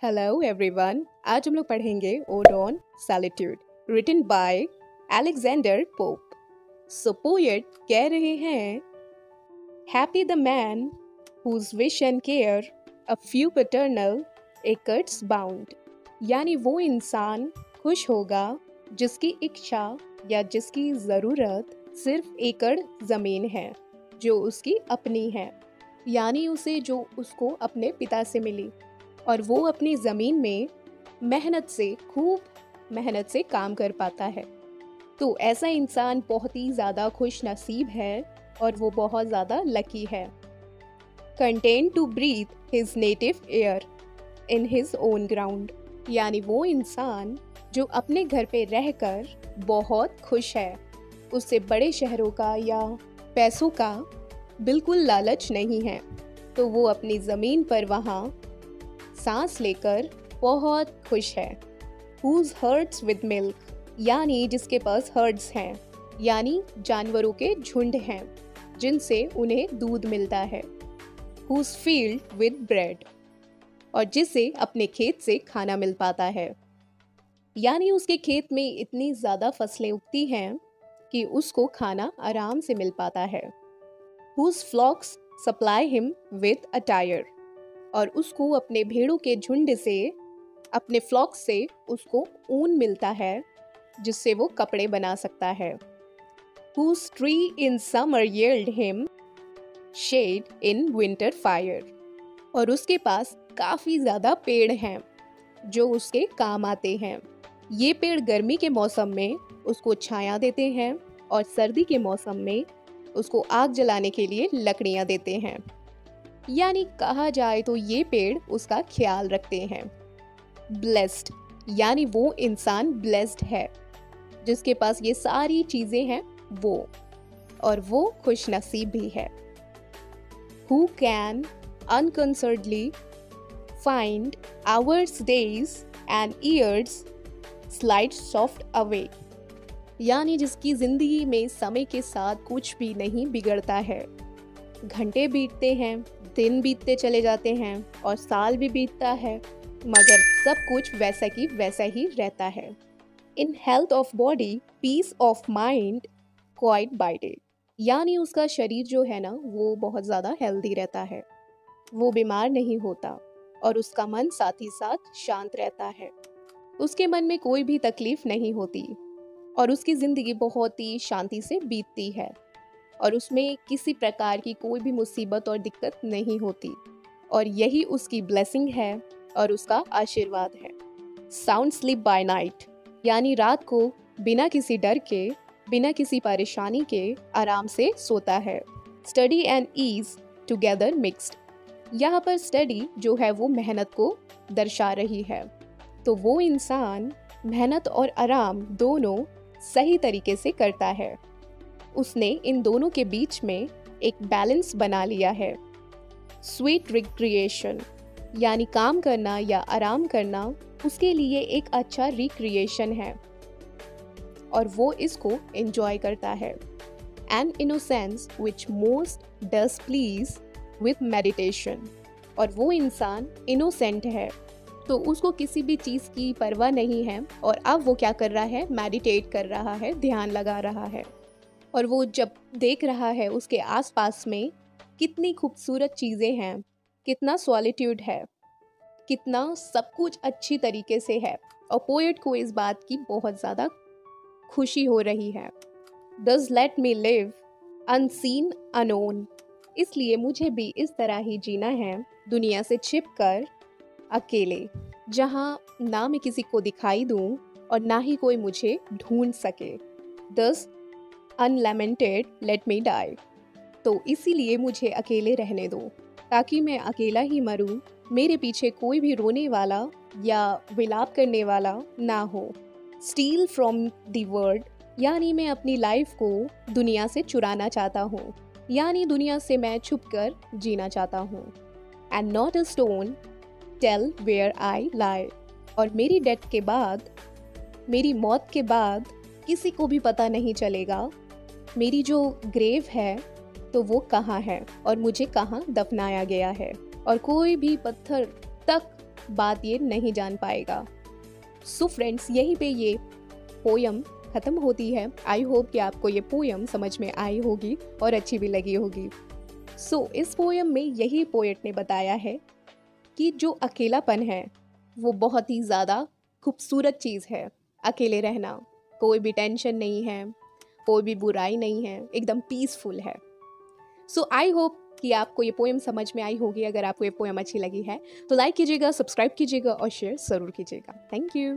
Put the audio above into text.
Hello everyone. आज हम लोग पढ़ेंगे ode on solitude written by Alexander Pope. So poet कह रहे हैं, happy the man whose wish and care a few paternal acres bound. यानी वो इंसान खुश होगा जिसकी इच्छा या जिसकी ज़रूरत सिर्फ एकड़ ज़मीन है जो उसकी अपनी है, यानी उसे जो उसको अपने पिता से मिली और वो अपनी ज़मीन में खूब मेहनत से काम कर पाता है। तो ऐसा इंसान बहुत ही ज़्यादा खुश नसीब है और वो बहुत ज़्यादा लकी है। Content to breathe his native air in his own ground. यानी वो इंसान जो अपने घर पे रहकर बहुत खुश है, उससे बड़े शहरों का या पैसों का बिल्कुल लालच नहीं है, तो वो अपनी ज़मीन पर वहाँ सांस लेकर बहुत खुश है। Whose herds with milk, यानी जिसके पास हर्ड्स हैं, यानी जानवरों के झुंड हैं जिनसे उन्हें दूध मिलता है। Whose field with bread, और जिसे अपने खेत से खाना मिल पाता है, यानी उसके खेत में इतनी ज़्यादा फसलें उगती हैं कि उसको खाना आराम से मिल पाता है। Whose flocks supply him with attire, और उसको अपने भेड़ों के झुंड से, अपने फ्लॉक से उसको ऊन मिलता है जिससे वो कपड़े बना सकता है। Whose tree in summer yield him shade in winter fire, और उसके पास काफ़ी ज़्यादा पेड़ हैं जो उसके काम आते हैं। ये पेड़ गर्मी के मौसम में उसको छाया देते हैं और सर्दी के मौसम में उसको आग जलाने के लिए लकड़ियाँ देते हैं। यानी कहा जाए तो ये पेड़ उसका ख्याल रखते हैं। ब्लेस्ड, यानी वो इंसान ब्लेस्ड है जिसके पास ये सारी चीज़ें हैं और वो खुश नसीब भी है। Who can unconcernedly find hours, days and years slide soft away, यानी जिसकी जिंदगी में समय के साथ कुछ भी नहीं बिगड़ता है। घंटे बीतते हैं, दिन बीतते चले जाते हैं और साल भी बीतता है, मगर सब कुछ वैसा की वैसा ही रहता है। In health of body peace of mind quiet baited, यानी उसका शरीर जो है ना वो बहुत ज़्यादा हेल्दी रहता है, वो बीमार नहीं होता और उसका मन साथ ही साथ शांत रहता है। उसके मन में कोई भी तकलीफ नहीं होती और उसकी ज़िंदगी बहुत ही शांति से बीतती है और उसमें किसी प्रकार की कोई भी मुसीबत और दिक्कत नहीं होती, और यही उसकी ब्लेसिंग है और उसका आशीर्वाद है। साउंड स्लीप बाय नाइट, यानी रात को बिना किसी डर के, बिना किसी परेशानी के आराम से सोता है। Study and ease together mixed, यहाँ पर स्टडी जो है वो मेहनत को दर्शा रही है, तो वो इंसान मेहनत और आराम दोनों सही तरीके से करता है। उसने इन दोनों के बीच में एक बैलेंस बना लिया है। स्वीट रिक्रिएशन, यानी काम करना या आराम करना उसके लिए एक अच्छा रिक्रिएशन है और वो इसको एंजॉय करता है। An innocence which most does please with meditation, और वो इंसान इनोसेंट है तो उसको किसी भी चीज़ की परवाह नहीं है और अब वो क्या कर रहा है, मेडिटेट कर रहा है, ध्यान लगा रहा है। और वो जब देख रहा है उसके आसपास में कितनी खूबसूरत चीज़ें हैं, कितना सॉलिट्यूड है, कितना सब कुछ अच्छी तरीके से है, और पोएट को इस बात की बहुत ज़्यादा खुशी हो रही है। Does let me live unseen unknown, इसलिए मुझे भी इस तरह ही जीना है, दुनिया से छिपकर अकेले, जहाँ ना मैं किसी को दिखाई दूँ और ना ही कोई मुझे ढूंढ सके। दस अनलैमेंटेड लेट मी डाई, तो इसीलिए मुझे अकेले रहने दो ताकि मैं अकेला ही मरूं, मेरे पीछे कोई भी रोने वाला या विलाप करने वाला ना हो। स्टील फ्रॉम द वर्ल्ड, यानी मैं अपनी लाइफ को दुनिया से चुराना चाहता हूँ, यानी दुनिया से मैं छुपकर जीना चाहता हूँ। And not a stone tell where I lie, और मेरी डेथ के बाद, मेरी मौत के बाद किसी को भी पता नहीं चलेगा मेरी जो ग्रेव है तो वो कहाँ है और मुझे कहाँ दफनाया गया है, और कोई भी पत्थर तक बात ये नहीं जान पाएगा। सो फ्रेंड्स, यहीं पे ये पोयम ख़त्म होती है। आई होप कि आपको ये पोयम समझ में आई होगी और अच्छी भी लगी होगी। सो इस पोयम में यही पोएट ने बताया है कि जो अकेलापन है वो बहुत ही ज़्यादा खूबसूरत चीज़ है। अकेले रहना, कोई भी टेंशन नहीं है, कोई भी बुराई नहीं है, एकदम पीसफुल है। सो आई होप कि आपको ये पोएम समझ में आई होगी। अगर आपको ये पोएम अच्छी लगी है तो लाइक कीजिएगा, सब्सक्राइब कीजिएगा और शेयर ज़रूर कीजिएगा। Thank you.